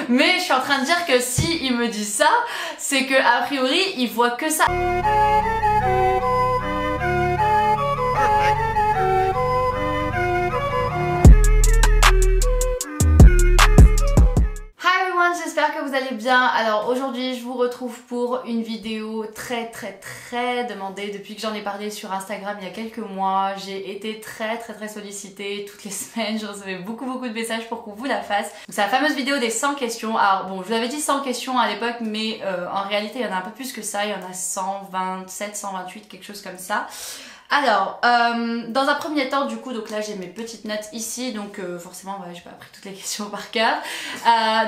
Mais je suis en train de dire que si il me dit ça, c'est que a priori il voit que ça. J'espère que vous allez bien. Alors aujourd'hui je vous retrouve pour une vidéo très demandée depuis que j'en ai parlé sur Instagram il y a quelques mois. J'ai été très sollicitée toutes les semaines, je recevais beaucoup de messages pour qu'on vous la fasse. C'est la fameuse vidéo des 100 questions. Alors bon, je vous avais dit 100 questions à l'époque, mais en réalité il y en a un peu plus que ça, il y en a 127, 128, quelque chose comme ça. Alors, dans un premier temps, du coup, donc là j'ai mes petites notes ici, donc forcément, j'ai pas appris toutes les questions par cœur.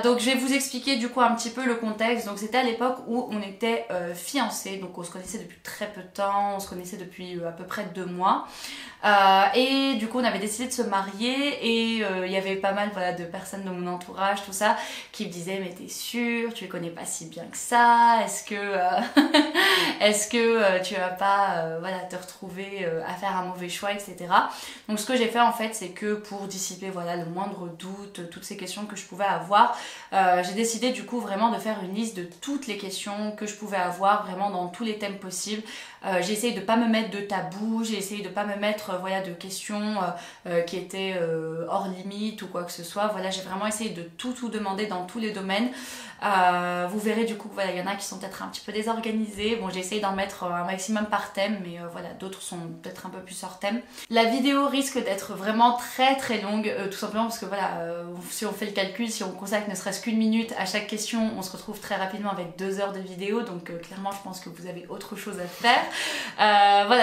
Donc je vais vous expliquer du coup un petit peu le contexte. Donc c'était à l'époque où on était fiancés, donc on se connaissait depuis très peu de temps, on se connaissait depuis à peu près 2 mois. Et du coup on avait décidé de se marier et il y avait pas mal de personnes de mon entourage, tout ça, qui me disaient mais t'es sûre, tu les connais pas si bien que ça, est-ce que tu vas pas te retrouver à faire un mauvais choix, etc. Donc ce que j'ai fait en fait, c'est que pour dissiper le moindre doute, toutes ces questions que je pouvais avoir, j'ai décidé du coup vraiment de faire une liste de toutes les questions que je pouvais avoir, vraiment dans tous les thèmes possibles. J'ai essayé de pas me mettre de tabou, j'ai essayé de pas me mettre de questions qui étaient hors limite ou quoi que ce soit. J'ai vraiment essayé de tout demander dans tous les domaines. Vous verrez du coup il y en a qui sont peut-être un petit peu désorganisés. Bon, j'ai essayé d'en mettre un maximum par thème, mais d'autres sont peut-être un peu plus hors thème. La vidéo risque d'être vraiment très longue, tout simplement parce que si on fait le calcul, si on consacre ne serait-ce qu'une minute à chaque question, on se retrouve très rapidement avec 2 heures de vidéo, donc clairement je pense que vous avez autre chose à faire.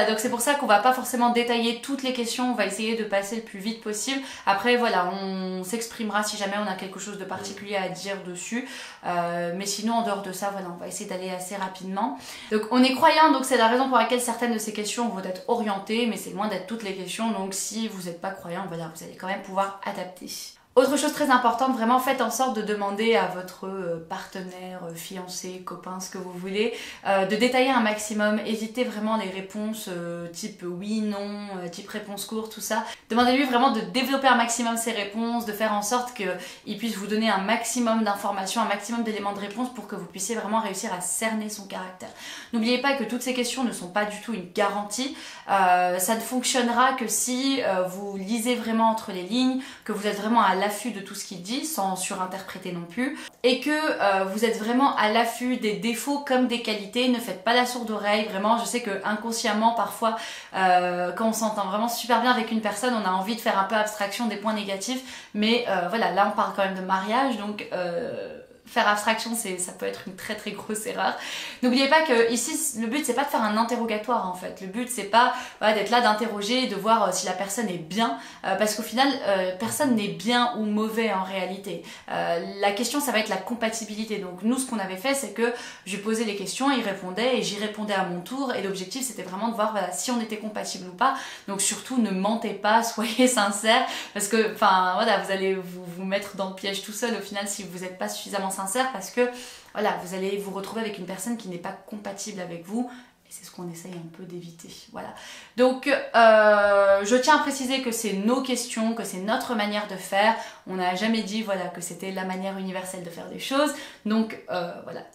Donc c'est pour ça qu'on va pas forcément détailler toutes les questions, on va essayer de passer le plus vite possible. Après on s'exprimera si jamais on a quelque chose de particulier à dire dessus. Mais sinon en dehors de ça, on va essayer d'aller assez rapidement. Donc on est croyant, donc c'est la raison pour laquelle certaines de ces questions vont être orientées, mais c'est loin d'être toutes les questions, donc si vous n'êtes pas croyant, vous allez quand même pouvoir adapter. Autre chose très importante, vraiment faites en sorte de demander à votre partenaire, fiancé, copain, ce que vous voulez, de détailler un maximum. Évitez vraiment les réponses type oui, non, type réponse courte, tout ça. Demandez-lui vraiment de développer un maximum ses réponses, de faire en sorte qu'il puisse vous donner un maximum d'informations, un maximum d'éléments de réponse pour que vous puissiez vraiment réussir à cerner son caractère. N'oubliez pas que toutes ces questions ne sont pas du tout une garantie. Ça ne fonctionnera que si vous lisez vraiment entre les lignes, que vous êtes vraiment à l'affût de tout ce qu'il dit sans surinterpréter non plus, et que vous êtes vraiment à l'affût des défauts comme des qualités. Ne faites pas la sourde oreille. Vraiment, je sais que inconsciemment parfois quand on s'entend vraiment super bien avec une personne, on a envie de faire un peu abstraction des points négatifs, mais là on parle quand même de mariage, donc faire abstraction, ça peut être une très grosse erreur. N'oubliez pas que ici, le but c'est pas de faire un interrogatoire en fait. Le but c'est pas d'être là, d'interroger et de voir si la personne est bien, parce qu'au final, personne n'est bien ou mauvais en réalité. La question ça va être la compatibilité. Donc nous, ce qu'on avait fait, c'est que je lui posais les questions, il répondait et j'y répondais à mon tour. Et l'objectif c'était vraiment de voir si on était compatible ou pas. Donc surtout, ne mentez pas, soyez sincères, parce que vous allez vous mettre dans le piège tout seul au final si vous n'êtes pas suffisamment sincère, parce que vous allez vous retrouver avec une personne qui n'est pas compatible avec vous, et c'est ce qu'on essaye un peu d'éviter. Donc je tiens à préciser que c'est nos questions, que c'est notre manière de faire. On n'a jamais dit que c'était la manière universelle de faire des choses. Donc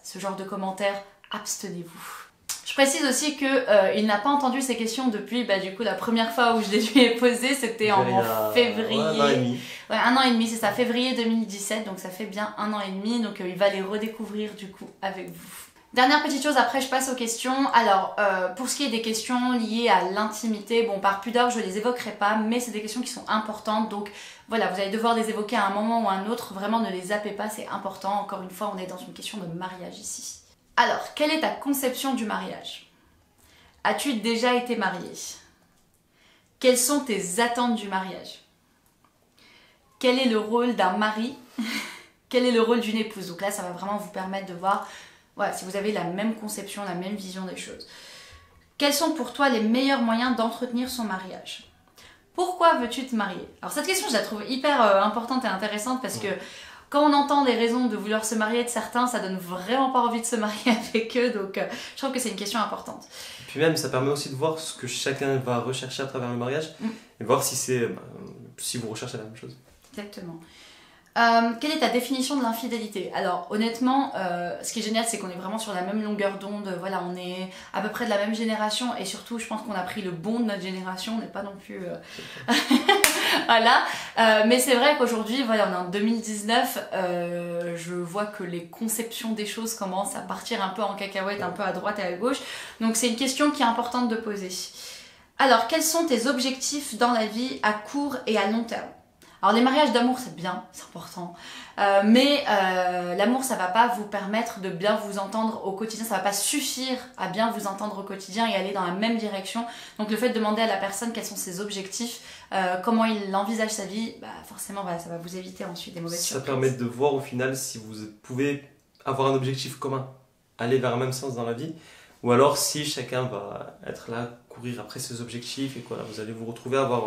ce genre de commentaires, abstenez-vous. Je précise aussi qu'il n'a pas entendu ces questions depuis du coup la première fois où je les lui ai posées, c'était en février. Un an et demi, c'est ça, février 2017, donc ça fait bien 1 an et demi, donc il va les redécouvrir du coup avec vous. Dernière petite chose, après je passe aux questions. Alors pour ce qui est des questions liées à l'intimité, bon par pudeur je les évoquerai pas, mais c'est des questions qui sont importantes, donc vous allez devoir les évoquer à un moment ou à un autre. Vraiment ne les zappez pas, c'est important. Encore une fois, on est dans une question de mariage ici. Alors, quelle est ta conception du mariage? As-tu déjà été mariée? Quelles sont tes attentes du mariage? Quel est le rôle d'un mari? Quel est le rôle d'une épouse? Donc là, ça va vraiment vous permettre de voir si vous avez la même conception, la même vision des choses. Quels sont pour toi les meilleurs moyens d'entretenir son mariage? Pourquoi veux-tu te marier? Alors cette question, je la trouve hyper importante et intéressante, parce que quand on entend les raisons de vouloir se marier de certains, ça donne vraiment pas envie de se marier avec eux, donc je trouve que c'est une question importante. Et puis même, ça permet aussi de voir ce que chacun va rechercher à travers le mariage, et voir si vous recherchez la même chose. Exactement. Quelle est ta définition de l'infidélité? Alors honnêtement, ce qui est génial, c'est qu'on est vraiment sur la même longueur d'onde. Voilà, on est à peu près de la même génération et surtout, je pense qu'on a pris le bon de notre génération. On n'est pas non plus, voilà. Mais c'est vrai qu'aujourd'hui, voilà, on est en 2019. Je vois que les conceptions des choses commencent à partir un peu en cacahuète, un peu à droite et à gauche. Donc c'est une question qui est importante de poser. Alors, quels sont tes objectifs dans la vie à court et à long terme? Alors les mariages d'amour c'est bien, c'est important, mais l'amour ça va pas vous permettre de bien vous entendre au quotidien, ça va pas suffire à bien vous entendre au quotidien et aller dans la même direction. Donc le fait de demander à la personne quels sont ses objectifs, comment il envisage sa vie, bah forcément voilà, ça va vous éviter ensuite des mauvaises surprises. Ça permet de voir au final si vous pouvez avoir un objectif commun, aller vers le même sens dans la vie, ou alors si chacun va être là, courir après ses objectifs et quoi, vous allez vous retrouver à avoir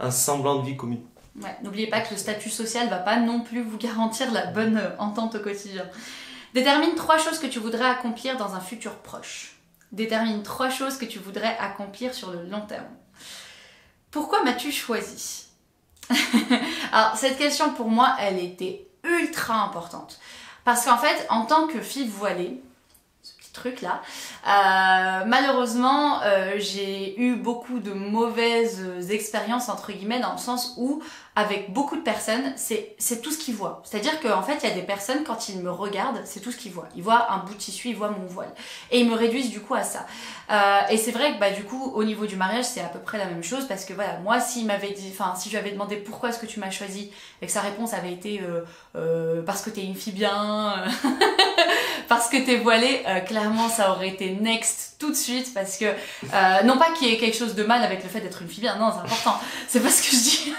un semblant de vie commune. Ouais, n'oubliez pas que le statut social va pas non plus vous garantir la bonne entente au quotidien. Détermine 3 choses que tu voudrais accomplir dans un futur proche. Détermine 3 choses que tu voudrais accomplir sur le long terme. Pourquoi m'as-tu choisi? Alors, cette question pour moi, elle était ultra importante. Parce qu'en fait, en tant que fille voilée, truc là. Malheureusement, j'ai eu beaucoup de mauvaises expériences entre guillemets dans le sens où avec beaucoup de personnes, c'est tout ce qu'ils voient. C'est-à-dire qu'en fait, il y a des personnes, quand ils me regardent, c'est tout ce qu'ils voient. Ils voient un bout de tissu, ils voient mon voile. Et ils me réduisent du coup à ça. Et c'est vrai que bah, du coup, au niveau du mariage, c'est à peu près la même chose parce que voilà, moi, s'il m'avait dit, enfin, si je lui avais demandé pourquoi est-ce que tu m'as choisi et que sa réponse avait été parce que t'es une fille bien, parce que t'es voilée, clairement, ça aurait été next tout de suite parce que, non pas qu'il y ait quelque chose de mal avec le fait d'être une fille bien, non, c'est important, c'est pas ce que je dis.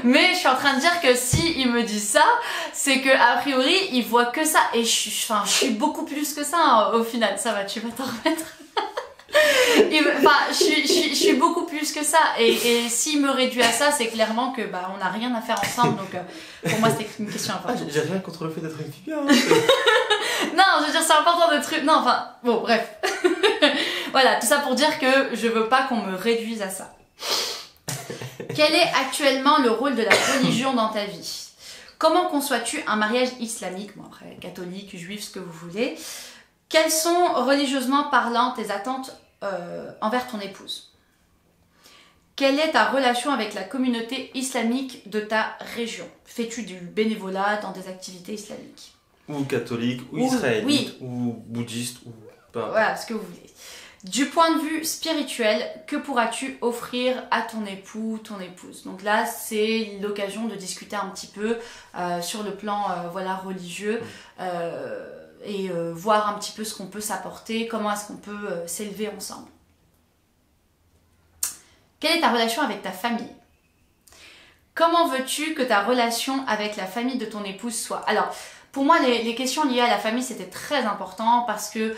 Mais je suis en train de dire que si il me dit ça, c'est que a priori il voit que ça et je suis beaucoup plus que ça hein, au final. Ça va, tu vas t'en remettre. Enfin, je suis beaucoup plus que ça et s'il me réduit à ça, c'est clairement que bah on n'a rien à faire ensemble. Donc pour moi c'était une question importante. J'ai rien contre le fait d'être une fille bien. Non, je veux dire c'est important d'être. Non, enfin bon, bref. Voilà, tout ça pour dire que je veux pas qu'on me réduise à ça. Quel est actuellement le rôle de la religion dans ta vie? Comment conçois-tu un mariage islamique? Bon après, catholique, juif, ce que vous voulez. Quelles sont, religieusement parlant, tes attentes envers ton épouse? Quelle est ta relation avec la communauté islamique de ta région? Fais-tu du bénévolat dans des activités islamiques? Ou catholique, ou israélite, ou bouddhiste, ou pas. Voilà, ce que vous voulez. Du point de vue spirituel, que pourras-tu offrir à ton époux, ton épouse? Donc là, c'est l'occasion de discuter un petit peu sur le plan voilà, religieux et voir un petit peu ce qu'on peut s'apporter, comment est-ce qu'on peut s'élever ensemble. Quelle est ta relation avec ta famille? Comment veux-tu que ta relation avec la famille de ton épouse soit? Alors, pour moi, les questions liées à la famille, c'était très important parce que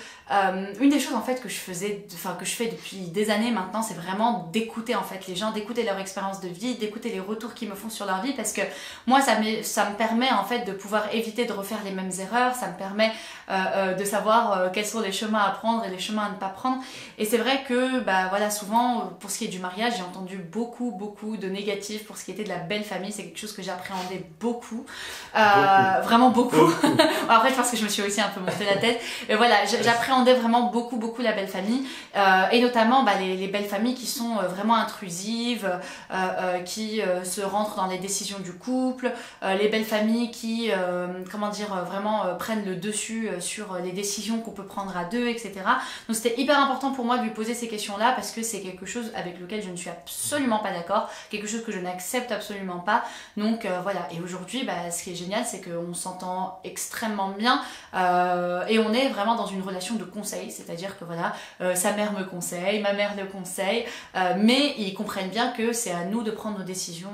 une des choses en fait que je fais depuis des années maintenant, c'est vraiment d'écouter en fait les gens, d'écouter leur expérience de vie, d'écouter les retours qu'ils me font sur leur vie parce que moi, ça me permet en fait de pouvoir éviter de refaire les mêmes erreurs, ça me permet de savoir quels sont les chemins à prendre et les chemins à ne pas prendre. Et c'est vrai que bah voilà, souvent pour ce qui est du mariage, j'ai entendu beaucoup de négatifs pour ce qui était de la belle famille. C'est quelque chose que j'appréhendais beaucoup. Vraiment beaucoup. Après, je pense que je me suis aussi un peu monté la tête. Mais voilà, j'appréhendais vraiment beaucoup la belle famille. Et notamment bah, les belles familles qui sont vraiment intrusives, qui se rentrent dans les décisions du couple, les belles familles qui, comment dire, vraiment prennent le dessus sur les décisions qu'on peut prendre à deux, etc. Donc c'était hyper important pour moi de lui poser ces questions-là parce que c'est quelque chose avec lequel je ne suis absolument pas d'accord, quelque chose que je n'accepte absolument pas. Donc voilà, et aujourd'hui, bah, ce qui est génial, c'est qu'on s'entend extrêmement bien et on est vraiment dans une relation de conseil, c'est-à-dire que voilà, sa mère me conseille, ma mère le conseille, mais ils comprennent bien que c'est à nous de prendre nos décisions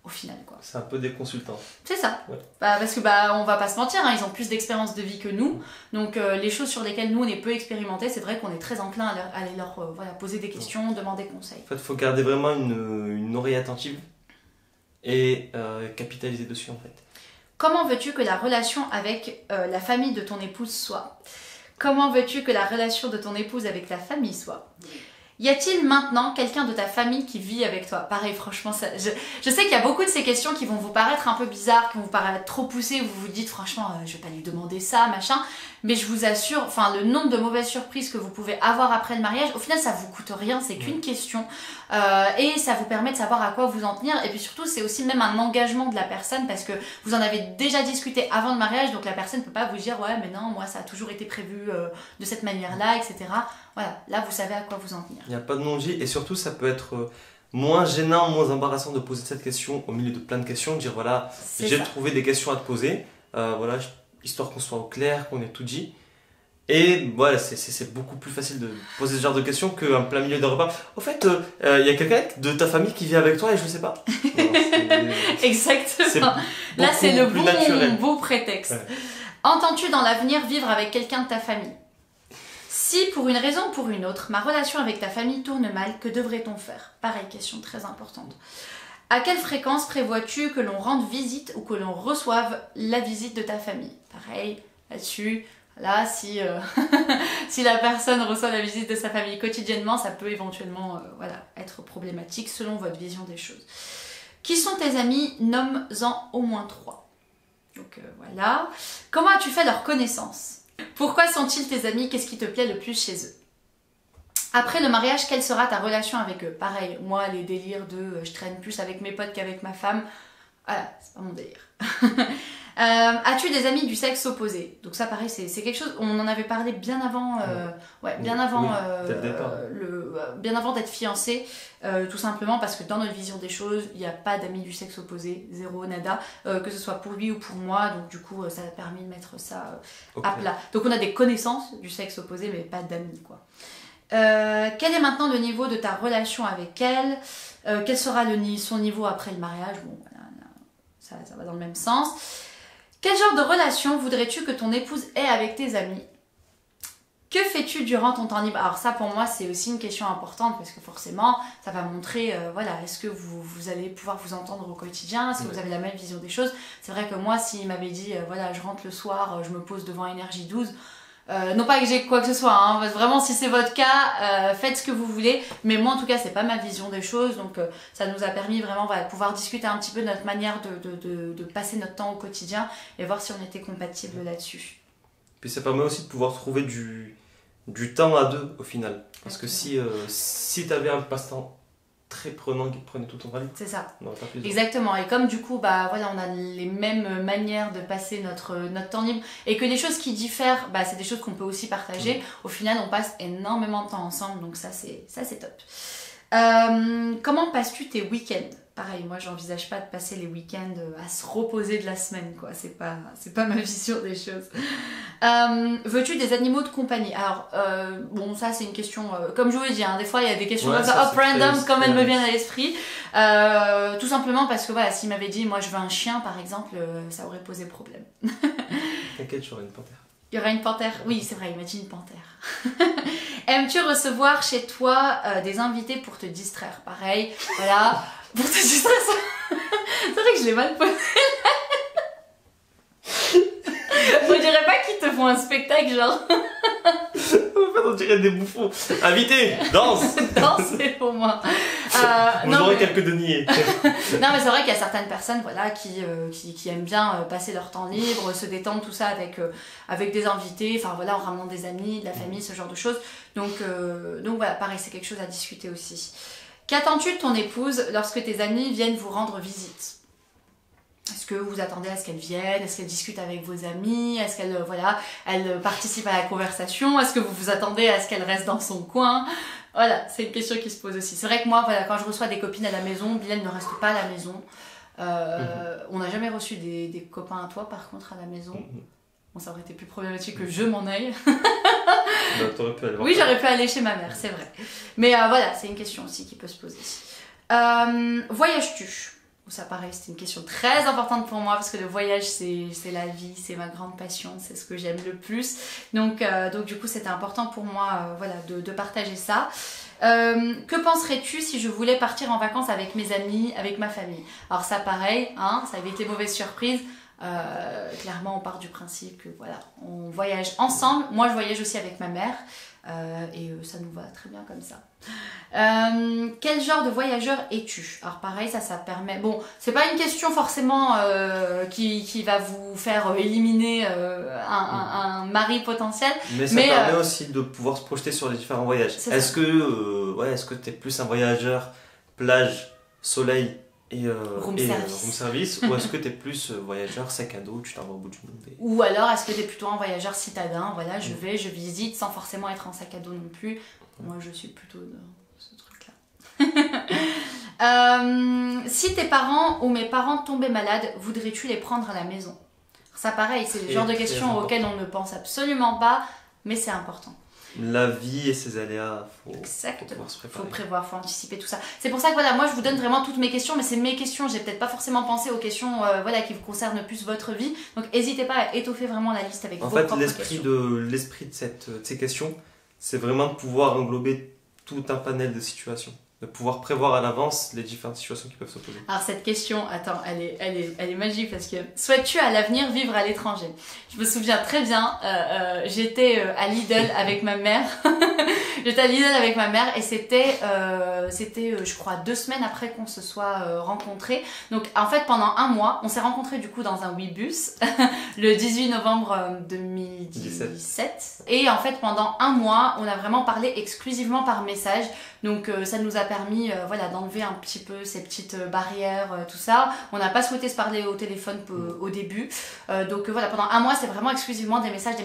au final, quoi. C'est un peu des consultants. C'est ça. Ouais. Bah, parce que bah on va pas se mentir, hein, ils ont plus d'expérience de vie que nous, donc les choses sur lesquelles nous on est peu expérimentés, c'est vrai qu'on est très enclin à aller leur voilà, poser des questions, demander conseil. En fait, il faut garder vraiment une oreille attentive et capitaliser dessus en fait. Comment veux-tu que la relation avec la famille de ton épouse soit? Comment veux-tu que la relation de ton épouse avec la famille soit? Y a-t-il maintenant quelqu'un de ta famille qui vit avec toi? Pareil, franchement, je sais qu'il y a beaucoup de ces questions qui vont vous paraître un peu bizarres, qui vont vous paraître trop poussées, vous vous dites franchement, je vais pas lui demander ça, machin. Mais je vous assure, enfin, le nombre de mauvaises surprises que vous pouvez avoir après le mariage, au final, ça vous coûte rien, c'est qu'une question. Et ça vous permet de savoir à quoi vous en tenir. Et puis surtout, c'est aussi même un engagement de la personne parce que vous en avez déjà discuté avant le mariage, donc la personne ne peut pas vous dire ouais, mais non, moi, ça a toujours été prévu de cette manière-là, etc. Voilà, là vous savez à quoi vous en tenir. Il n'y a pas de non-dit et surtout ça peut être moins gênant, moins embarrassant de poser cette question au milieu de plein de questions, de dire voilà, j'ai trouvé des questions à te poser, voilà, histoire qu'on soit au clair, qu'on ait tout dit. Et voilà, c'est beaucoup plus facile de poser ce genre de questions qu'en plein milieu d'un repas. Au fait, il y a quelqu'un de ta famille qui vit avec toi et je ne sais pas. Exactement. Là c'est le beau prétexte. Ouais. Entends-tu dans l'avenir vivre avec quelqu'un de ta famille? Si pour une raison ou pour une autre, ma relation avec ta famille tourne mal, que devrait-on faire? Pareil, question très importante. À quelle fréquence prévois-tu que l'on rende visite ou que l'on reçoive la visite de ta famille? Pareil, là-dessus, là, si, si la personne reçoit la visite de sa famille quotidiennement, ça peut éventuellement voilà, être problématique selon votre vision des choses. Qui sont tes amis? Nomme-en au moins 3. Donc voilà. Comment as-tu fait leur connaissance? Pourquoi sont-ils tes amis? Qu'est-ce qui te plaît le plus chez eux? Après le mariage, quelle sera ta relation avec eux? Pareil, moi, les délires de je traîne plus avec mes potes qu'avec ma femme, voilà, c'est pas mon délire. As-tu des amis du sexe opposé? Donc ça, pareil, c'est quelque chose, on en avait parlé bien avant, bien avant d'être fiancé, tout simplement parce que dans notre vision des choses, il n'y a pas d'amis du sexe opposé, zéro, nada, que ce soit pour lui ou pour moi, donc du coup, ça a permis de mettre ça à plat. Donc on a des connaissances du sexe opposé, mais pas d'amis, quoi. Quel est maintenant le niveau de ta relation avec elle? Quel sera son niveau après le mariage? Bon, voilà, ça va dans le même sens. Quel genre de relation voudrais-tu que ton épouse ait avec tes amis? Que fais-tu durant ton temps libre? Alors ça pour moi c'est aussi une question importante parce que forcément ça va montrer, voilà, est-ce que vous allez pouvoir vous entendre au quotidien? Est-ce que vous avez la même vision des choses? C'est vrai que moi s'il m'avait dit, voilà, je rentre le soir, je me pose devant Énergie 12, non pas que j'ai quoi que ce soit, hein, vraiment si c'est votre cas, faites ce que vous voulez, mais moi en tout cas c'est pas ma vision des choses, donc ça nous a permis vraiment de pouvoir discuter un petit peu de notre manière de passer notre temps au quotidien et voir si on était compatibles là-dessus. Puis ça permet aussi de pouvoir trouver du temps à deux au final, parce que si tu avais un passe-temps très prenant qui prenait tout ton temps libre. C'est ça. On n'aurait pas plus. Exactement. Et comme du coup, bah voilà, on a les mêmes manières de passer notre temps libre et que les choses qui diffèrent, bah c'est des choses qu'on peut aussi partager. Au final, on passe énormément de temps ensemble, donc ça c'est top. Comment passes-tu tes week-ends? Pareil, moi j'envisage pas de passer les week-ends à se reposer de la semaine, quoi. C'est pas ma vision des choses. Veux-tu des animaux de compagnie? Alors, bon, ça c'est une question, comme je vous l'ai dit, hein, des fois il y a des questions comme ça, hop, random, comme elles me viennent à l'esprit. Tout simplement parce que voilà, s'il m'avait dit, moi je veux un chien par exemple, ça aurait posé problème. T'inquiète, j'aurai une panthère. Il y aura une panthère? Oui, c'est vrai, il m'a dit une panthère. Aimes-tu recevoir chez toi des invités pour te distraire? Pareil, voilà, pour te distraire. C'est vrai que je l'ai mal posé. On dirait pas qu'ils te font un spectacle, genre. On dirait des bouffons. Invité, danse. Dansez pour moi. Vous aurez quelques deniers. Non mais c'est vrai qu'il y a certaines personnes voilà, qui aiment bien passer leur temps libre, se détendre, tout ça avec des invités, enfin voilà, en ramenant des amis, de la famille, ce genre de choses. Donc voilà, pareil, c'est quelque chose à discuter aussi. Qu'attends-tu de ton épouse lorsque tes amis viennent vous rendre visite? Est-ce que vous attendez à ce qu'elle vienne? Est-ce qu'elle discute avec vos amis? Est-ce qu'elle elle participe à la conversation? Est-ce que vous vous attendez à ce qu'elle reste dans son coin? Voilà, c'est une question qui se pose aussi. C'est vrai que moi, voilà, quand je reçois des copines à la maison, Bilal ne reste pas à la maison. On n'a jamais reçu des copains à toi, par contre, à la maison. Bon, ça aurait été plus problématique que je m'en aille. Bah, t'aurais pu aller voir. Oui, j'aurais pu aller chez ma mère, c'est vrai. Mais voilà, c'est une question aussi qui peut se poser. Voyages-tu? Ça pareil, c'est une question très importante pour moi parce que le voyage c'est la vie, c'est ma grande passion, c'est ce que j'aime le plus. Donc du coup c'était important pour moi voilà, de partager ça. Que penserais-tu si je voulais partir en vacances avec mes amis, avec ma famille? Alors ça pareil, hein, ça évite les mauvaises surprises. Clairement, on part du principe que voilà, on voyage ensemble. Moi, je voyage aussi avec ma mère et ça nous va très bien comme ça. Quel genre de voyageur es-tu? Alors pareil, ça permet... Bon, c'est pas une question forcément qui va vous faire éliminer un mari potentiel. Mais ça permet aussi de pouvoir se projeter sur les différents voyages. Est-ce que tu es plus un voyageur plage, soleil et room service ou est-ce que tu es plus voyageur sac à dos, tu t'en vas au bout du monde Ou alors est-ce que tu es plutôt un voyageur citadin, voilà, je visite sans forcément être en sac à dos non plus. Moi je suis plutôt de ce truc-là. Si tes parents ou mes parents tombaient malades, voudrais-tu les prendre à la maison? Ça pareil, c'est le genre de questions auxquelles on ne pense absolument pas, mais c'est important. La vie et ses aléas, faut pouvoir se préparer. Faut prévoir, faut anticiper tout ça. C'est pour ça que voilà, moi je vous donne vraiment toutes mes questions, mais c'est mes questions, j'ai peut-être pas forcément pensé aux questions voilà, qui vous concernent plus votre vie. Donc n'hésitez pas à étoffer vraiment la liste avec vos propres questions. L'esprit de ces questions, c'est vraiment de pouvoir englober tout un panel de situations. De pouvoir prévoir à l'avance les différentes situations qui peuvent se poser. Alors cette question, attends, elle est magique parce que souhaites-tu à l'avenir vivre à l'étranger? Je me souviens très bien, j'étais à Lidl avec ma mère. J'étais à Lidl avec ma mère et c'était je crois 2 semaines après qu'on se soit rencontrés. Donc en fait pendant un mois, on s'est rencontrés du coup dans un Ouibus le 18 novembre 2017. Et en fait pendant un mois, on a vraiment parlé exclusivement par message. Donc ça nous a permis voilà, d'enlever un petit peu ces petites barrières, tout ça. On n'a pas souhaité se parler au téléphone au début. Donc voilà, pendant un mois, c'est vraiment exclusivement des messages.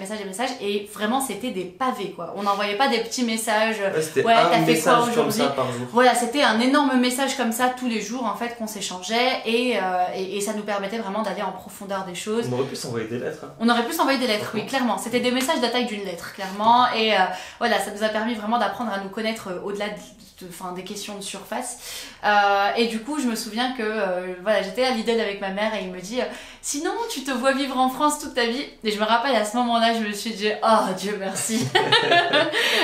Et vraiment, c'était des pavés, quoi. On n'envoyait pas des petits messages. C'était un message comme ça par jour. Voilà, c'était un énorme message comme ça tous les jours, en fait, qu'on s'échangeait. Et ça nous permettait vraiment d'aller en profondeur des choses. On aurait pu s'envoyer des lettres. Hein. On aurait pu s'envoyer des lettres, oui, clairement. C'était des messages de la taille d'une lettre, clairement. Et voilà, ça nous a permis vraiment d'apprendre à nous connaître au-delà des questions de surface. Et du coup, je me souviens que voilà, j'étais à Lidl avec ma mère et il me dit sinon, tu te vois vivre en France toute ta vie? Et je me rappelle à ce moment-là, je me suis dit oh Dieu merci.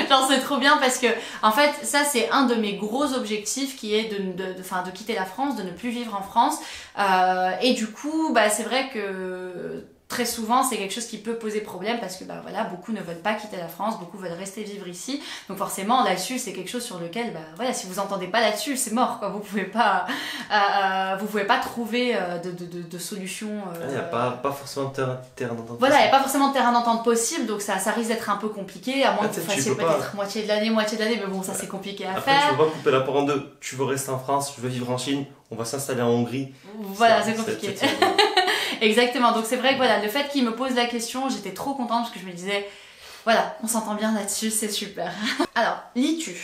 Genre, c'est trop bien parce que en fait, ça, c'est un de mes gros objectifs qui est de quitter la France, de ne plus vivre en France. Et du coup, bah, c'est vrai que très souvent, c'est quelque chose qui peut poser problème parce que bah, voilà, beaucoup ne veulent pas quitter la France, beaucoup veulent rester vivre ici. Donc forcément, là-dessus, c'est quelque chose sur lequel, bah, voilà, si vous entendez pas là-dessus, c'est mort, quoi. Vous pouvez pas trouver de solution. Il n'y a pas forcément de terrain d'entente. Voilà, il n'y a pas forcément de terrain d'entente possible, donc ça risque d'être un peu compliqué, à moins que vous fassiez peut-être moitié de l'année, mais bon, ça c'est compliqué à faire. Après, tu veux pas couper la part en deux. Tu veux rester en France, tu veux vivre en Chine, on va s'installer en Hongrie. Voilà, c'est compliqué. Exactement, donc c'est vrai que voilà, le fait qu'il me pose la question, j'étais trop contente parce que je me disais, voilà, on s'entend bien là-dessus, c'est super. Alors, lis-tu?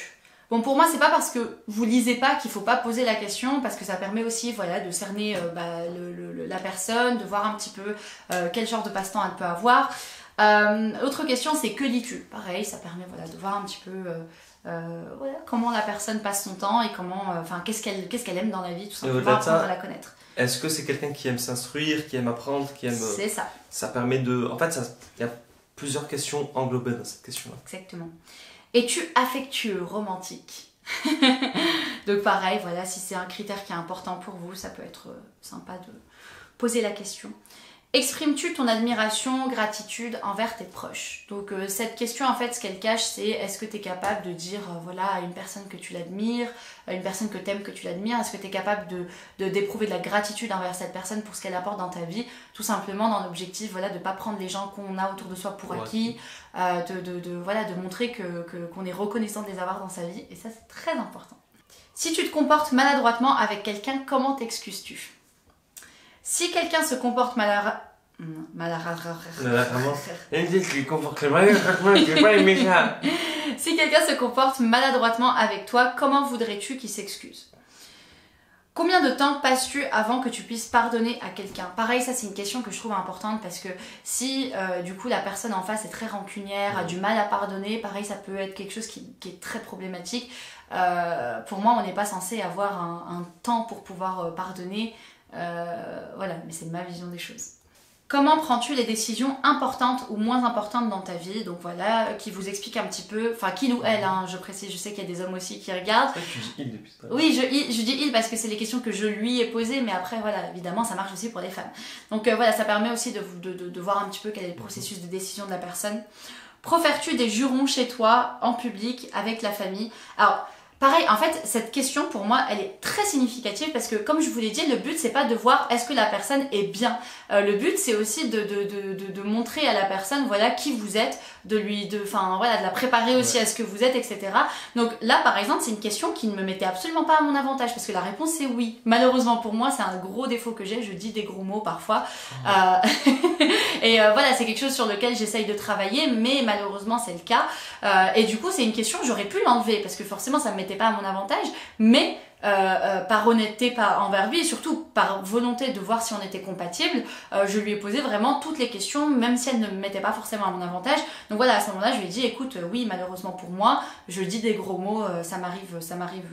Bon, pour moi, c'est pas parce que vous lisez pas qu'il faut pas poser la question, parce que ça permet aussi, voilà, de cerner la personne, de voir un petit peu quel genre de passe-temps elle peut avoir. Autre question, c'est que lis-tu? Pareil, ça permet voilà, de voir un petit peu voilà, comment la personne passe son temps et comment, qu'est-ce qu'elle aime dans la vie, tout simplement, apprendre à la connaître. Est-ce que c'est quelqu'un qui aime s'instruire, qui aime apprendre, qui aime... C'est ça. Ça permet de... En fait, il y a plusieurs questions englobées dans cette question-là. Exactement. Es-tu affectueux, romantique? Donc pareil, voilà, si c'est un critère qui est important pour vous, ça peut être sympa de poser la question. Exprimes-tu ton admiration, gratitude envers tes proches? Donc cette question, en fait, ce qu'elle cache, c'est est-ce que tu es capable de dire voilà, à une personne que tu l'admires, à une personne que tu aimes, que tu l'admires, est-ce que tu es capable d'éprouver de la gratitude envers cette personne pour ce qu'elle apporte dans ta vie, tout simplement dans l'objectif voilà, de ne pas prendre les gens qu'on a autour de soi pour acquis, de montrer qu'on est reconnaissant de les avoir dans sa vie, et ça c'est très important. Si tu te comportes maladroitement avec quelqu'un, comment t'excuses-tu? Si quelqu'un se comporte Si quelqu'un se comporte maladroitement avec toi, comment voudrais-tu qu'il s'excuse? Combien de temps passes-tu avant que tu puisses pardonner à quelqu'un? Pareil, ça c'est une question que je trouve importante parce que si du coup la personne en face est très rancunière, a du mal à pardonner, pareil ça peut être quelque chose qui est très problématique. Pour moi, on n'est pas censé avoir un temps pour pouvoir pardonner. Voilà, mais c'est ma vision des choses. Comment prends-tu les décisions importantes ou moins importantes dans ta vie? Donc voilà, qui vous explique un petit peu, enfin qu'il ou elle, hein, je précise, je sais qu'il y a des hommes aussi qui regardent. C'est vrai que tu dis il depuis tout à l'heure. Oui, je dis il parce que c'est les questions que je lui ai posées, mais après voilà, évidemment ça marche aussi pour les femmes. Donc voilà, ça permet aussi de voir un petit peu quel est le processus de décision de la personne. Profères-tu des jurons chez toi, en public, avec la famille? Alors, pareil, en fait, cette question pour moi, elle est très significative parce que, comme je vous l'ai dit, le but c'est pas de voir est-ce que la personne est bien. Le but c'est aussi de montrer à la personne, voilà, qui vous êtes, de la préparer aussi à ce que vous êtes, etc. Donc là, par exemple, c'est une question qui ne me mettait absolument pas à mon avantage parce que la réponse c'est oui. Malheureusement pour moi, c'est un gros défaut que j'ai. Je dis des gros mots parfois. Et voilà, c'est quelque chose sur lequel j'essaye de travailler, mais malheureusement c'est le cas. Et du coup, c'est une question, j'aurais pu l'enlever parce que forcément ça me mettait pas à mon avantage, mais par honnêteté envers lui et surtout par volonté de voir si on était compatible, je lui ai posé vraiment toutes les questions, même si elles ne me mettaient pas forcément à mon avantage. Donc voilà, à ce moment-là, je lui ai dit, écoute, oui, malheureusement pour moi, je dis des gros mots, ça m'arrive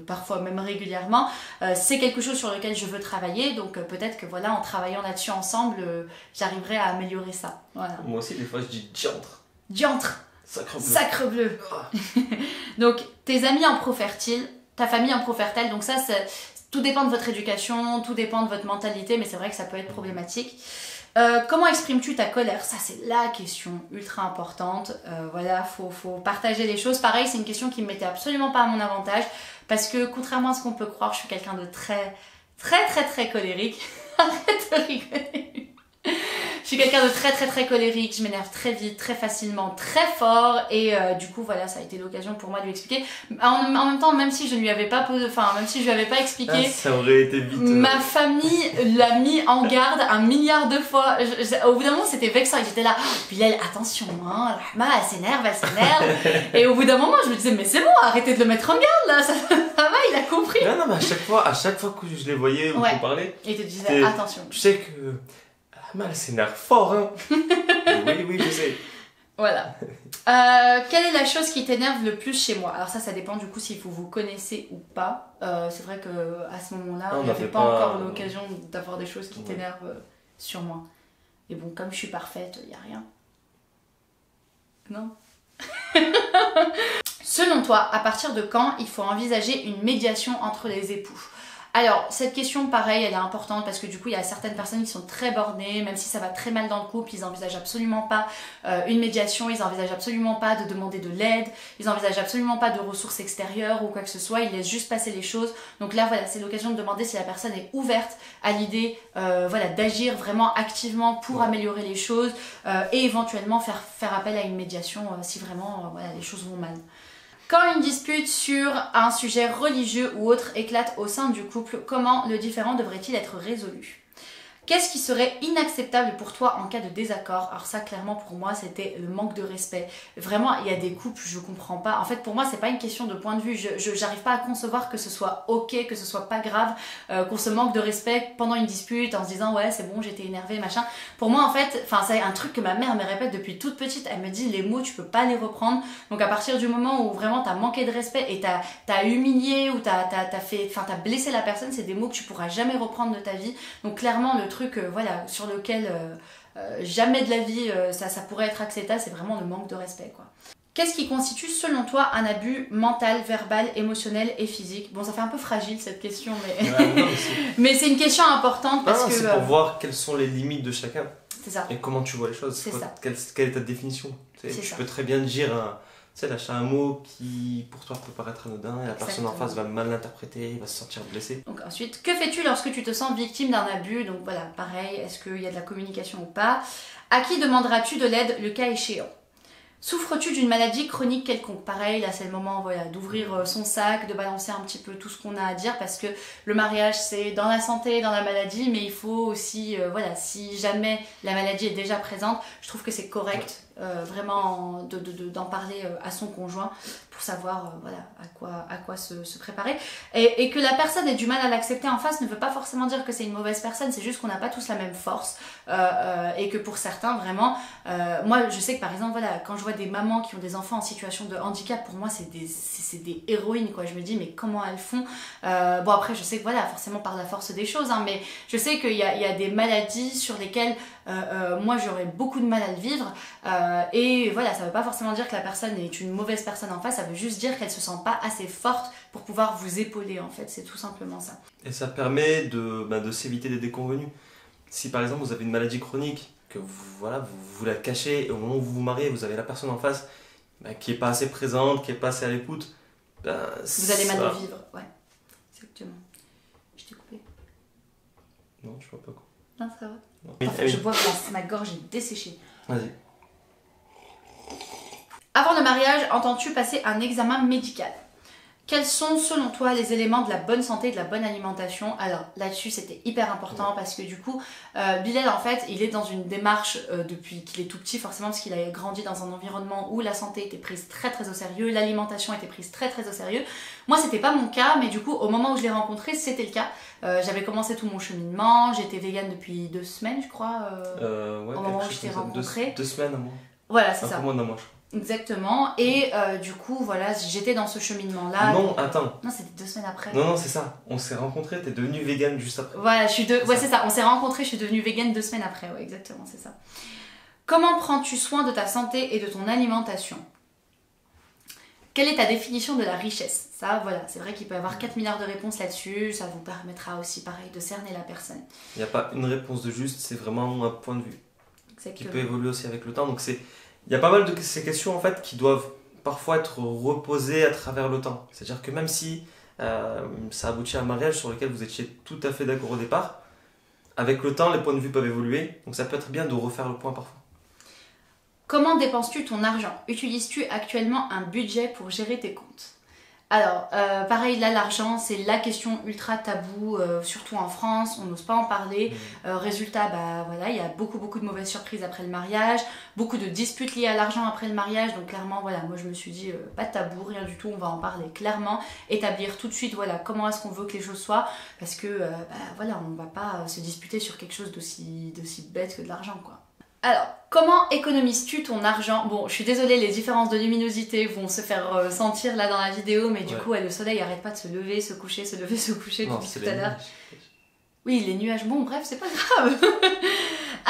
parfois même régulièrement. C'est quelque chose sur lequel je veux travailler, donc peut-être que voilà, en travaillant là-dessus ensemble, j'arriverai à améliorer ça. Voilà. Moi aussi, des fois, je dis diantre. Diantre. Sacre bleu. Sacre bleu. Donc, tes amis en profèrent-ils? Ta famille en profère-t-elle? Donc ça, tout dépend de votre éducation, tout dépend de votre mentalité, mais c'est vrai que ça peut être problématique. Comment exprimes-tu ta colère? Ça, c'est la question ultra importante. Voilà, faut partager les choses. Pareil, c'est une question qui me mettait absolument pas à mon avantage, parce que contrairement à ce qu'on peut croire, je suis quelqu'un de très colérique. Arrête de rigoler. Je suis quelqu'un de très colérique, je m'énerve très vite, très facilement, très fort et du coup voilà, ça a été l'occasion pour moi de lui expliquer. En même temps, même si je ne lui avais pas posé, même si je lui avais pas expliqué, ça aurait été vite. Ma famille l'a mis en garde 1 milliard de fois. Au bout d'un moment, c'était vexant. J'étais là, Bilal, attention, hein, Rahma, elle s'énerve. Et au bout d'un moment, je me disais, mais c'est bon, arrêtez de le mettre en garde là, ça va, il a compris. Non, mais à chaque fois que je les voyais ou qu'on parlait, et il te disait, attention. Tu sais que elle s'énerve fort, hein. Oui, je sais. Voilà. Quelle est la chose qui t'énerve le plus chez moi? Alors ça dépend du coup si vous vous connaissez ou pas. C'est vrai que à ce moment-là, il n'y avait pas encore l'occasion d'avoir des choses qui t'énervent sur moi. Et bon, comme je suis parfaite, il n'y a rien. Non. Selon toi, à partir de quand il faut envisager une médiation entre les époux? Alors, cette question, pareil, elle est importante parce que du coup, il y a certaines personnes qui sont très bornées, même si ça va très mal dans le couple, ils n'envisagent absolument pas une médiation, ils n'envisagent absolument pas de demander de l'aide, ils n'envisagent absolument pas de ressources extérieures ou quoi que ce soit, ils laissent juste passer les choses. Donc là, voilà, c'est l'occasion de demander si la personne est ouverte à l'idée d'agir vraiment activement pour améliorer les choses et éventuellement faire appel à une médiation si vraiment les choses vont mal. Quand une dispute sur un sujet religieux ou autre éclate au sein du couple, comment le différend devrait-il être résolu? Qu'est-ce qui serait inacceptable pour toi en cas de désaccord? Alors ça, clairement, pour moi, c'était le manque de respect. Vraiment, il y a des couples, je comprends pas. En fait, pour moi, c'est pas une question de point de vue. J'arrive pas à concevoir que ce soit ok, que ce soit pas grave, qu'on se manque de respect pendant une dispute en se disant ouais, c'est bon, j'étais énervée, machin. Pour moi, en fait, c'est un truc que ma mère me répète depuis toute petite. Elle me dit les mots, tu peux pas les reprendre. Donc à partir du moment où vraiment t'as manqué de respect et t'as humilié ou t'as blessé la personne, c'est des mots que tu pourras jamais reprendre de ta vie. Donc clairement, le truc sur lequel jamais de la vie ça pourrait être acceptable, c'est vraiment le manque de respect, quoi. Qu'est-ce qui constitue selon toi un abus mental, verbal, émotionnel et physique? Bon, ça fait un peu fragile cette question, mais c'est une question importante parce que c'est pour voir quelles sont les limites de chacun. C'est ça. Et comment tu vois les choses. C'est ça. Quelle est ta définition? Tu peux très bien dire lâcher un mot qui pour toi peut paraître anodin et la personne en face va mal l'interpréter, il va se sentir blessé. Donc ensuite, que fais-tu lorsque tu te sens victime d'un abus? Donc voilà, pareil, est-ce qu'il y a de la communication ou pas? À qui demanderas-tu de l'aide le cas échéant? Souffres-tu d'une maladie chronique quelconque? Pareil, là c'est le moment d'ouvrir son sac, de balancer un petit peu tout ce qu'on a à dire parce que le mariage c'est dans la santé, dans la maladie, mais il faut aussi, si jamais la maladie est déjà présente, je trouve que c'est correct vraiment d'en parler à son conjoint pour savoir à quoi se préparer. Et que la personne ait du mal à l'accepter en face ne veut pas forcément dire que c'est une mauvaise personne, c'est juste qu'on n'a pas tous la même force et que pour certains vraiment, moi je sais que par exemple quand je vois des mamans qui ont des enfants en situation de handicap, pour moi c'est des héroïnes quoi. Je me dis mais comment elles font. Bon après je sais que voilà, forcément par la force des choses, hein, mais je sais qu'il y a des maladies sur lesquelles moi j'aurais beaucoup de mal à le vivre, et voilà, ça veut pas forcément dire que la personne est une mauvaise personne en face, ça veut juste dire qu'elle se sent pas assez forte pour pouvoir vous épauler en fait, c'est tout simplement ça. Et ça permet de s'éviter des déconvenus. Si par exemple vous avez une maladie chronique, que vous la cachez, et au moment où vous vous mariez, vous avez la personne en face qui est pas assez présente, qui est pas assez à l'écoute, vous allez mal le vivre, ouais, exactement. Je t'ai coupé. Non, je vois pas quoi. Non, ça va. Oui, Enfin, je vois que ma gorge est desséchée. Vas-y. Avant le mariage, entends-tu passer un examen médical? Quels sont selon toi les éléments de la bonne santé et de la bonne alimentation? Alors là-dessus c'était hyper important parce que du coup Bilal en fait il est dans une démarche depuis qu'il est tout petit, forcément parce qu'il a grandi dans un environnement où la santé était prise très très au sérieux, l'alimentation était prise très très au sérieux. Moi c'était pas mon cas, mais du coup au moment où je l'ai rencontré c'était le cas. J'avais commencé tout mon cheminement, j'étais végane depuis 2 semaines je crois, Ouais, au moment où je t'ai rencontré. 2 semaines à moi. Voilà c'est ça. Un peu moins d'un mois je crois. Exactement, et du coup voilà, j'étais dans ce cheminement là. Non, donc, attends. non, c'était 2 semaines après. Non, c'est ça. On s'est rencontrés, t'es devenue végane juste après. Voilà, c'est ça, on s'est rencontrés, je suis devenue végane 2 semaines après, ouais, exactement, c'est ça. Comment prends-tu soin de ta santé et de ton alimentation? Quelle est ta définition de la richesse? Ça, voilà, c'est vrai qu'il peut y avoir 4 milliards de réponses là-dessus, ça vous permettra aussi, pareil, de cerner la personne. Il n'y a pas une réponse de juste, c'est vraiment un point de vue. Exactement. Qui peut évoluer aussi avec le temps, donc c'est... Il y a pas mal de ces questions en fait qui doivent parfois être reposées à travers le temps. C'est-à-dire que même si ça aboutit à un mariage sur lequel vous étiez tout à fait d'accord au départ, avec le temps les points de vue peuvent évoluer, donc ça peut être bien de refaire le point parfois. Comment dépenses-tu ton argent? Utilises-tu actuellement un budget pour gérer tes comptes? Alors, pareil, là, l'argent, c'est la question ultra taboue, surtout en France, on n'ose pas en parler. Résultat, bah voilà, il y a beaucoup de mauvaises surprises après le mariage, beaucoup de disputes liées à l'argent après le mariage, donc clairement, voilà, moi je me suis dit, pas de tabou, rien du tout, on va en parler clairement, établir tout de suite, voilà, comment est-ce qu'on veut que les choses soient, parce que, bah voilà, on va pas se disputer sur quelque chose d'aussi bête que de l'argent, quoi. Alors, comment économises-tu ton argent? Bon, je suis désolée, les différences de luminosité vont se faire sentir là dans la vidéo, mais du coup, le soleil arrête pas de se lever, se coucher, se lever, se coucher depuis tout à l'heure. Oui, les nuages, bon, bref, c'est pas grave.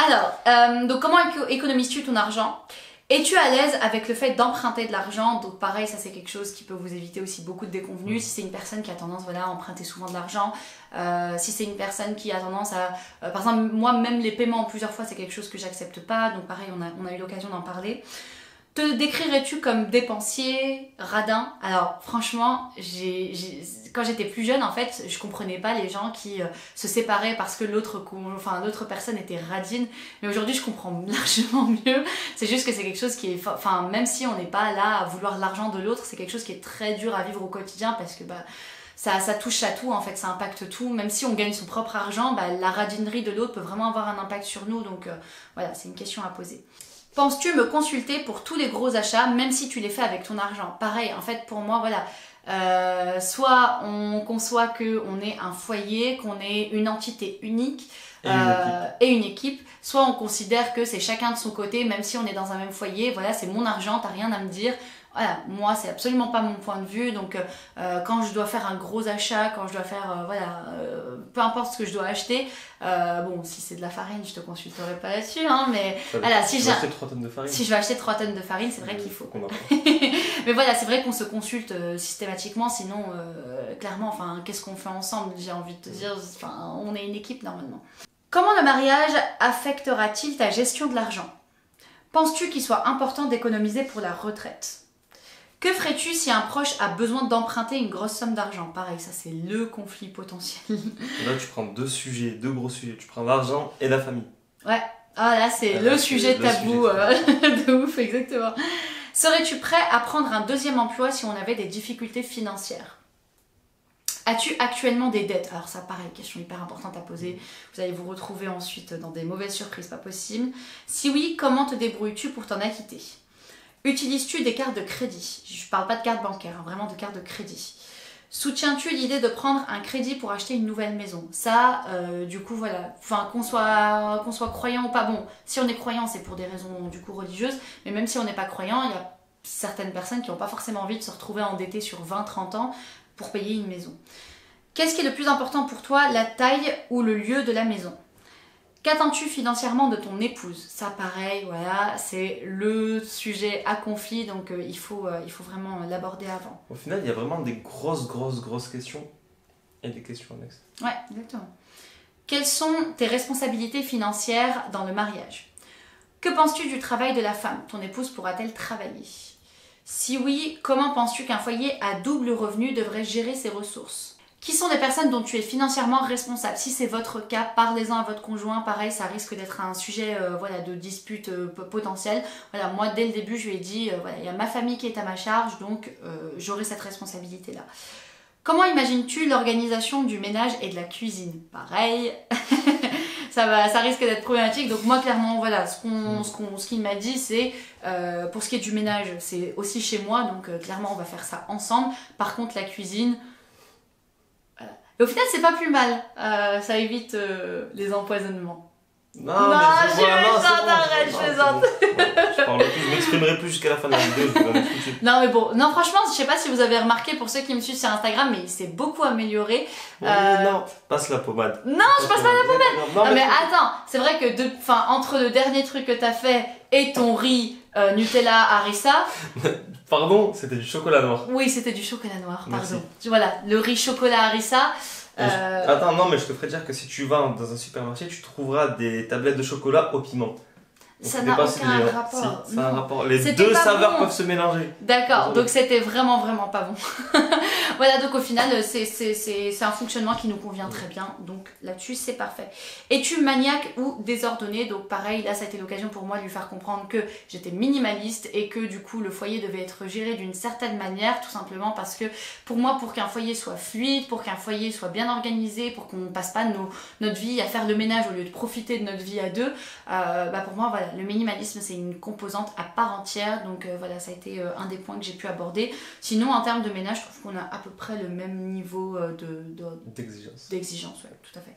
Alors, donc comment économises-tu ton argent? Es-tu à l'aise avec le fait d'emprunter de l'argent? Donc pareil, ça c'est quelque chose qui peut vous éviter aussi beaucoup de déconvenus. Si c'est une personne qui a tendance voilà, à emprunter souvent de l'argent, si c'est une personne qui a tendance à... par exemple, moi même les paiements en plusieurs fois, c'est quelque chose que j'accepte pas. Donc pareil, on a eu l'occasion d'en parler. Te décrirais-tu comme dépensier, radin? Alors franchement, quand j'étais plus jeune, en fait, je comprenais pas les gens qui se séparaient parce que l'autre personne était radine. Mais aujourd'hui, je comprends largement mieux. C'est juste que c'est quelque chose qui est... Enfin, même si on n'est pas là à vouloir l'argent de l'autre, c'est quelque chose qui est très dur à vivre au quotidien parce que ça touche à tout, en fait, ça impacte tout. Même si on gagne son propre argent, la radinerie de l'autre peut vraiment avoir un impact sur nous. Donc voilà, c'est une question à poser. Penses-tu me consulter pour tous les gros achats, même si tu les fais avec ton argent? Pareil, en fait, pour moi, voilà, soit on conçoit qu'on est un foyer, qu'on est une entité unique et une équipe, soit on considère que c'est chacun de son côté, même si on est dans un même foyer, voilà, c'est mon argent, t'as rien à me dire. Voilà, moi c'est absolument pas mon point de vue, donc quand je dois faire un gros achat, quand je dois faire, peu importe ce que je dois acheter, bon si c'est de la farine je te consulterai pas là-dessus, hein, mais voilà, si je vais acheter 3 tonnes de farine, c'est vrai qu'il faut. Mais voilà, c'est vrai qu'on se consulte systématiquement, sinon clairement, enfin qu'est-ce qu'on fait ensemble, j'ai envie de te dire, enfin on est une équipe normalement. Comment le mariage affectera-t-il ta gestion de l'argent? Penses-tu qu'il soit important d'économiser pour la retraite? Que ferais-tu si un proche a besoin d'emprunter une grosse somme d'argent? Pareil, ça c'est le conflit potentiel. Là tu prends deux gros sujets, tu prends l'argent et la famille. Ouais, ah là c'est le sujet tabou de ouf, exactement. Serais-tu prêt à prendre un deuxième emploi si on avait des difficultés financières? As-tu actuellement des dettes? Alors ça pareil, question hyper importante à poser, vous allez vous retrouver ensuite dans des mauvaises surprises, pas possible. Si oui, comment te débrouilles-tu pour t'en acquitter? Utilises-tu des cartes de crédit? Je parle pas de carte bancaire, hein, vraiment de cartes de crédit. Soutiens-tu l'idée de prendre un crédit pour acheter une nouvelle maison? Ça, du coup, voilà, enfin, qu'on soit croyant ou pas, bon, si on est croyant, c'est pour des raisons, du coup, religieuses, mais même si on n'est pas croyant, il y a certaines personnes qui n'ont pas forcément envie de se retrouver endettées sur 20-30 ans pour payer une maison. Qu'est-ce qui est le plus important pour toi, la taille ou le lieu de la maison? Qu'attends-tu financièrement de ton épouse? Ça, pareil, voilà, c'est le sujet à conflit, donc il faut vraiment l'aborder avant. Au final, il y a vraiment des grosses questions et des questions annexes. Ouais, exactement. Quelles sont tes responsabilités financières dans le mariage? Que penses-tu du travail de la femme? Ton épouse pourra-t-elle travailler? Si oui, comment penses-tu qu'un foyer à double revenu devrait gérer ses ressources? Qui sont les personnes dont tu es financièrement responsable? Si c'est votre cas, parlez-en à votre conjoint. Pareil, ça risque d'être un sujet voilà, de dispute potentielle. Voilà, moi, dès le début, je lui ai dit, voilà, il y a ma famille qui est à ma charge, donc j'aurai cette responsabilité-là. Comment imagines-tu l'organisation du ménage et de la cuisine? Pareil, ça risque d'être problématique. Donc moi, clairement, voilà, ce qu'il m'a dit, c'est, pour ce qui est du ménage, c'est aussi chez moi, donc clairement, on va faire ça ensemble. Par contre, la cuisine... Et au final, c'est pas plus mal. Ça évite les empoisonnements. Non, je plaisante. Je m'exprimerai plus jusqu'à la fin de la vidéo. Je vais tout de suite. Non, mais bon, non, franchement, je sais pas si vous avez remarqué, pour ceux qui me suivent sur Instagram, mais il s'est beaucoup amélioré. Non, passe la pommade. Non, je passe pas la pommade. Non, mais attends, c'est vrai que entre le dernier truc que t'as fait et ton riz Nutella harissa. Pardon, c'était du chocolat noir. Oui, c'était du chocolat noir, pardon. Voilà, le riz chocolat harissa. Attends, non, mais je te ferai dire que si tu vas dans un supermarché, tu trouveras des tablettes de chocolat au piment. Donc ça n'a aucun rapport. Si, ça a un rapport. Les deux saveurs peuvent se mélanger. D'accord, donc c'était vraiment pas bon. Voilà, donc au final, c'est un fonctionnement qui nous convient très bien. Donc là-dessus, c'est parfait. Es-tu maniaque ou désordonné? Donc pareil, là, ça a été l'occasion pour moi de lui faire comprendre que j'étais minimaliste et que du coup, le foyer devait être géré d'une certaine manière, tout simplement parce que pour moi, pour qu'un foyer soit fluide, pour qu'un foyer soit bien organisé, pour qu'on passe pas notre vie à faire le ménage au lieu de profiter de notre vie à deux, pour moi, voilà, le minimalisme, c'est une composante à part entière. Donc voilà, ça a été un des points que j'ai pu aborder. Sinon, en termes de ménage, je trouve qu'on a à peu près le même niveau d'exigence, ouais, tout à fait.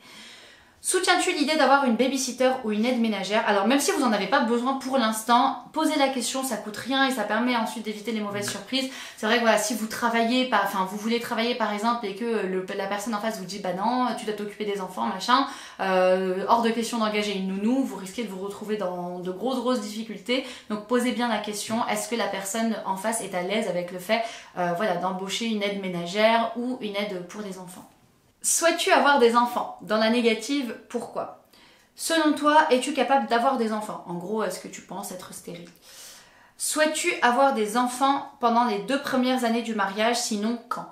Soutiens-tu l'idée d'avoir une babysitter ou une aide ménagère? Alors même si vous n'en avez pas besoin pour l'instant, posez la question, ça coûte rien et ça permet ensuite d'éviter les mauvaises surprises. C'est vrai que voilà, si vous travaillez, vous voulez travailler par exemple et que la personne en face vous dit bah non, tu dois t'occuper des enfants, machin, hors de question d'engager une nounou, vous risquez de vous retrouver dans de grosses difficultés. Donc posez bien la question, est-ce que la personne en face est à l'aise avec le fait voilà, d'embaucher une aide ménagère ou une aide pour les enfants? Souhaites-tu avoir des enfants? Dans la négative, pourquoi? Selon toi, es-tu capable d'avoir des enfants? En gros, est-ce que tu penses être stérile? Souhaites-tu avoir des enfants pendant les 2 premières années du mariage? Sinon, quand?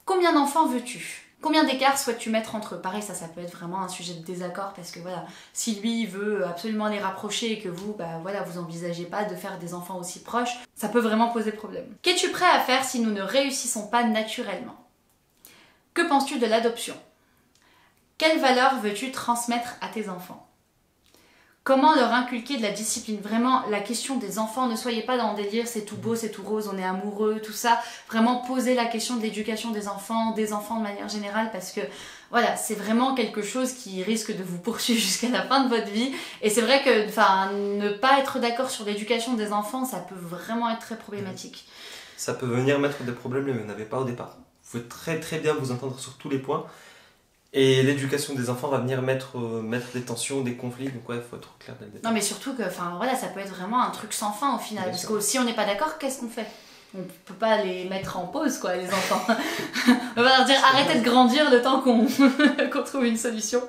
Combien d'enfants veux-tu? Combien d'écarts souhaites-tu mettre entre eux? Pareil, ça peut être vraiment un sujet de désaccord parce que voilà, si lui veut absolument les rapprocher et que vous, vous envisagez pas de faire des enfants aussi proches, ça peut vraiment poser problème. Qu'es-tu prêt à faire si nous ne réussissons pas naturellement? Que penses-tu de l'adoption? Quelle valeur veux-tu transmettre à tes enfants? Comment leur inculquer de la discipline? Vraiment, la question des enfants, ne soyez pas dans le délire, c'est tout beau, c'est tout rose, on est amoureux, tout ça. Vraiment, posez la question de l'éducation des enfants de manière générale, parce que voilà, c'est vraiment quelque chose qui risque de vous poursuivre jusqu'à la fin de votre vie. Et c'est vrai que ne pas être d'accord sur l'éducation des enfants, ça peut vraiment être très problématique. Ça peut venir mettre des problèmes, mais vous n'avez pas au départ. Vous pouvez très bien vous entendre sur tous les points. Et l'éducation des enfants va venir mettre des tensions, des conflits. Donc ouais, il faut être clair dès le départ. Non mais surtout que voilà, ça peut être vraiment un truc sans fin au final. Parce que si on n'est pas d'accord, qu'est-ce qu'on fait? On peut pas les mettre en pause quoi, les enfants. On va leur dire arrêtez de grandir le temps qu'on trouve une solution.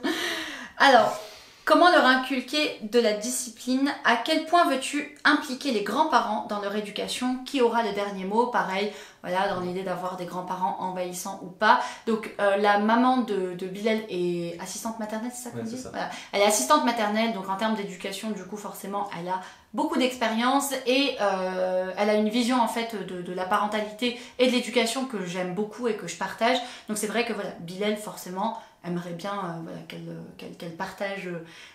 Alors, comment leur inculquer de la discipline? À quel point veux-tu impliquer les grands-parents dans leur éducation? Qui aura le dernier mot? Pareil, voilà, dans l'idée d'avoir des grands-parents envahissants ou pas. Donc la maman de Bilal est assistante maternelle, c'est ça qu'on dit? Voilà. Elle est assistante maternelle, donc en termes d'éducation, du coup forcément, elle a beaucoup d'expérience et elle a une vision en fait de la parentalité et de l'éducation que j'aime beaucoup et que je partage. Donc c'est vrai que voilà, Bilal forcément aimerait bien qu'elle partage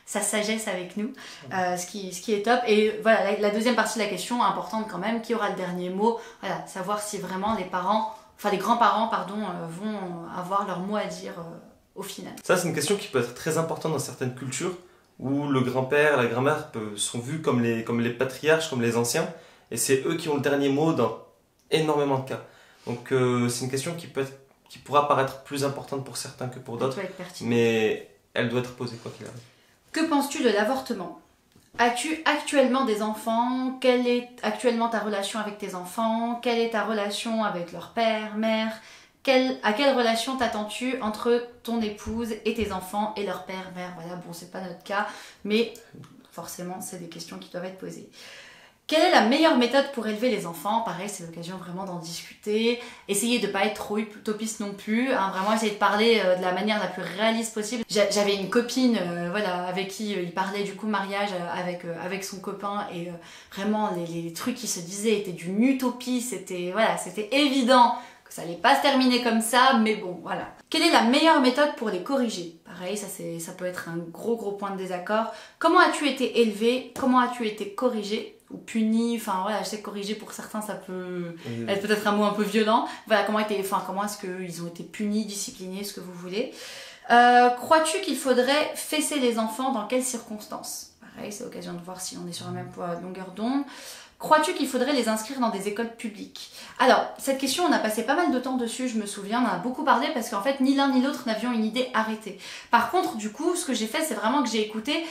sa sagesse avec nous, ce qui est top. Et voilà, la deuxième partie de la question, importante quand même, qui aura le dernier mot? Voilà, savoir si vraiment les parents enfin les grands-parents, pardon, vont avoir leur mot à dire au final. Ça, c'est une question qui peut être très importante dans certaines cultures où le grand-père, la grand-mère sont vus comme les patriarches, comme les anciens, et c'est eux qui ont le dernier mot dans énormément de cas. Donc c'est une question qui pourra paraître plus importante pour certains que pour d'autres, mais elle doit être posée quoi qu'il arrive. Que penses-tu de l'avortement? As-tu actuellement des enfants? Quelle est actuellement ta relation avec tes enfants? Quelle est ta relation avec leur père, mère? À quelle relation t'attends-tu entre ton épouse et tes enfants et leur père, mère? Voilà, bon, c'est pas notre cas, mais forcément, c'est des questions qui doivent être posées. Quelle est la meilleure méthode pour élever les enfants? Pareil, c'est l'occasion vraiment d'en discuter. Essayez de ne pas être trop utopiste non plus. Hein, vraiment, essayer de parler de la manière la plus réaliste possible. J'avais une copine voilà, avec qui il parlait du coup mariage avec son copain. Et vraiment, les trucs qui se disaient étaient d'une utopie. C'était voilà, c'était évident que ça allait pas se terminer comme ça. Mais bon, voilà. Quelle est la meilleure méthode pour les corriger? Pareil, ça peut être un gros point de désaccord. Comment as-tu été élevé? Comment as-tu été corrigé? Ou puni, enfin voilà, je sais que corriger pour certains ça peut être peut-être un mot un peu violent. Voilà, comment est-ce qu'ils ont été punis, disciplinés, ce que vous voulez. Crois-tu qu'il faudrait fesser les enfants, dans quelles circonstances? Pareil, c'est l'occasion de voir si on est sur la même longueur d'onde. Crois-tu qu'il faudrait les inscrire dans des écoles publiques? Alors, cette question, on a passé pas mal de temps dessus, je me souviens, on en a beaucoup parlé parce qu'en fait, ni l'un ni l'autre n'avions une idée arrêtée. Par contre, du coup, ce que j'ai fait, c'est vraiment que j'ai écouté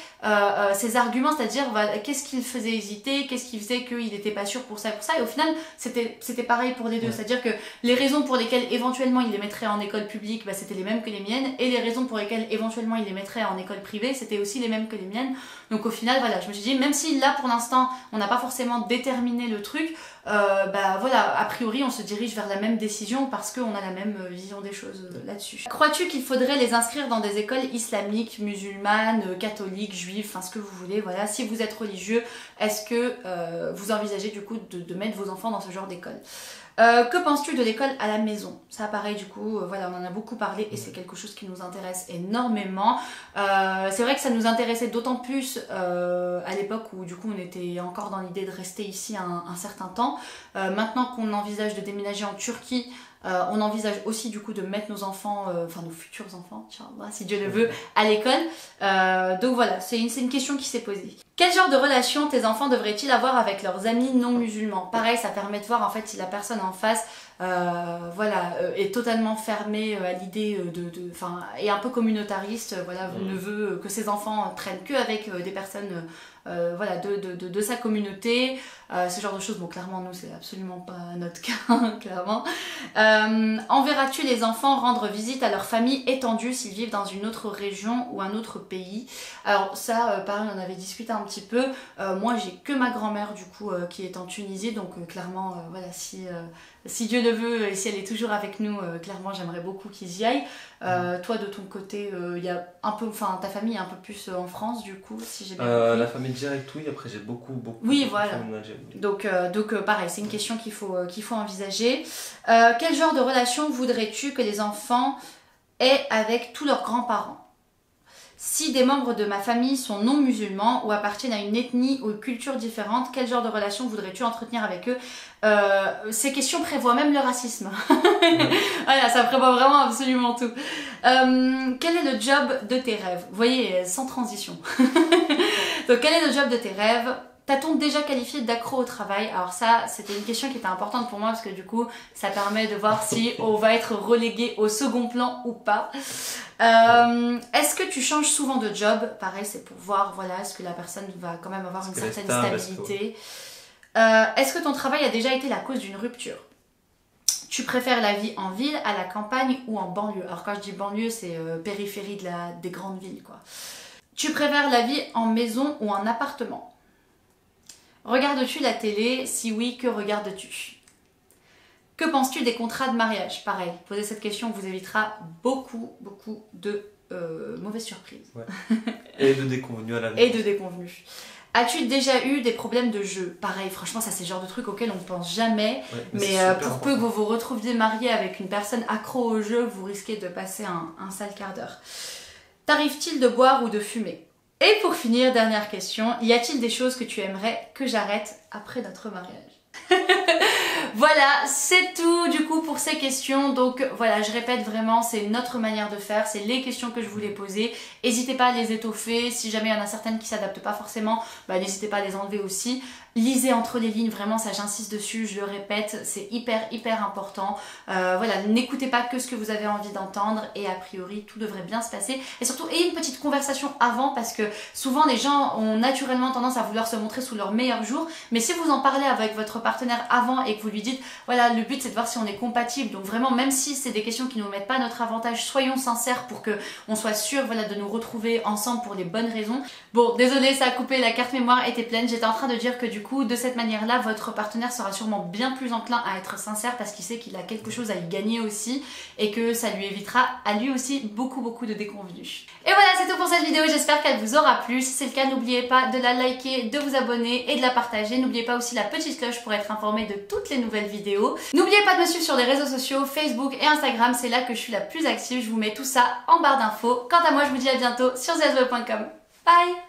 ces arguments, c'est-à-dire qu'est-ce qui le faisait hésiter, qu'est-ce qui faisait qu'il n'était pas sûr pour ça et pour ça. Et au final, c'était pareil pour les deux. Ouais. C'est-à-dire que les raisons pour lesquelles éventuellement il les mettrait en école publique, bah, c'était les mêmes que les miennes. Et les raisons pour lesquelles éventuellement il les mettrait en école privée, c'était aussi les mêmes que les miennes. Donc au final, voilà, je me suis dit, même si là, pour l'instant, on n'a pas forcément déterminer le truc, bah voilà, a priori on se dirige vers la même décision parce qu'on a la même vision des choses là-dessus. Crois-tu qu'il faudrait les inscrire dans des écoles islamiques, musulmanes, catholiques, juives, enfin ce que vous voulez, voilà, si vous êtes religieux, est-ce que vous envisagez du coup de mettre vos enfants dans ce genre d'école? Que penses-tu de l'école à la maison? Ça pareil du coup, voilà, on en a beaucoup parlé et c'est quelque chose qui nous intéresse énormément. C'est vrai que ça nous intéressait d'autant plus à l'époque où du coup on était encore dans l'idée de rester ici un certain temps. Maintenant qu'on envisage de déménager en Turquie, on envisage aussi du coup de mettre nos enfants, enfin nos futurs enfants, si Dieu le veut, à l'école. Donc voilà, c'est une question qui s'est posée. Quel genre de relation tes enfants devraient-ils avoir avec leurs amis non musulmans? Pareil, ça permet de voir en fait si la personne en face voilà, est totalement fermée à l'idée est un peu communautariste, voilà, ne veut que ses enfants traînent que avec des personnes voilà, de sa communauté, ce genre de choses. Bon, clairement, nous, c'est absolument pas notre cas, clairement. Enverras-tu les enfants rendre visite à leur famille étendue s'ils vivent dans une autre région ou un autre pays? Alors ça, pareil, on avait discuté un petit peu. Moi, j'ai que ma grand-mère, du coup, qui est en Tunisie, donc clairement, voilà, si Dieu le veut et si elle est toujours avec nous, clairement, j'aimerais beaucoup qu'ils y aillent. Toi, de ton côté, il y a un peu, enfin, ta famille est un peu plus en France, du coup, si j'ai bien compris. La famille directe, oui. Après, j'ai beaucoup. Oui, voilà. Donc, pareil, c'est une question qu'il faut envisager. Quel genre de relation voudrais-tu que les enfants aient avec tous leurs grands-parents? Si des membres de ma famille sont non musulmans ou appartiennent à une ethnie ou une culture différente, quel genre de relation voudrais-tu entretenir avec eux? Ces questions prévoient même le racisme. Voilà, ça prévoit vraiment absolument tout. Quel est le job de tes rêves? Vous voyez, sans transition. Donc, quel est le job de tes rêves? T'a-t-on déjà qualifié d'accro au travail? Alors ça, c'était une question qui était importante pour moi parce que du coup, ça permet de voir si on va être relégué au second plan ou pas. Est-ce que tu changes souvent de job? Pareil, c'est pour voir, voilà, est-ce que la personne va quand même avoir une certaine stabilité. Est-ce que ton travail a déjà été la cause d'une rupture? Tu préfères la vie en ville, à la campagne ou en banlieue? Alors quand je dis banlieue, c'est périphérie des grandes villes, quoi. Tu préfères la vie en maison ou en appartement? Regardes-tu la télé? Si oui, que regardes-tu? Que penses-tu des contrats de mariage? Pareil, poser cette question vous évitera beaucoup de mauvaises surprises. Ouais. Et de déconvenues à l'avenir. Et de déconvenues. As-tu déjà eu des problèmes de jeu? Pareil, franchement, ça c'est le genre de truc auquel on ne pense jamais. Ouais, mais pour peu que vous vous retrouviez marié avec une personne accro au jeu, vous risquez de passer un sale quart d'heure. T'arrive-t-il de boire ou de fumer? Et pour finir, dernière question, y a-t-il des choses que tu aimerais que j'arrête après notre mariage? Voilà, c'est tout du coup pour ces questions. Donc voilà, je répète vraiment, c'est notre manière de faire, c'est les questions que je voulais poser. N'hésitez pas à les étoffer, si jamais il y en a certaines qui s'adaptent pas forcément, bah, n'hésitez pas à les enlever aussi. Lisez entre les lignes, vraiment ça j'insiste dessus, je le répète, c'est hyper important. Voilà, n'écoutez pas que ce que vous avez envie d'entendre et a priori tout devrait bien se passer. Et surtout ayez une petite conversation avant parce que souvent les gens ont naturellement tendance à vouloir se montrer sous leur meilleur jour. Mais si vous en parlez avec votre partenaire avant et que vous lui dites voilà, le but c'est de voir si on est compatible, donc vraiment même si c'est des questions qui ne nous mettent pas à notre avantage, soyons sincères pour qu'on soit sûr voilà, de nous retrouver ensemble pour les bonnes raisons. Bon, désolé, ça a coupé, la carte mémoire était pleine, j'étais en train de dire que du coup de cette manière-là, votre partenaire sera sûrement bien plus enclin à être sincère parce qu'il sait qu'il a quelque chose à y gagner aussi et que ça lui évitera à lui aussi beaucoup de déconvenus. Et voilà, c'est tout pour cette vidéo, j'espère qu'elle vous aura plu. Si c'est le cas, n'oubliez pas de la liker, de vous abonner et de la partager. N'oubliez pas aussi la petite cloche pour être informé de toutes les nouvelles vidéos. N'oubliez pas de me suivre sur les réseaux sociaux, Facebook et Instagram, c'est là que je suis la plus active. Je vous mets tout ça en barre d'infos. Quant à moi, je vous dis à bientôt sur theaswell.com. Bye!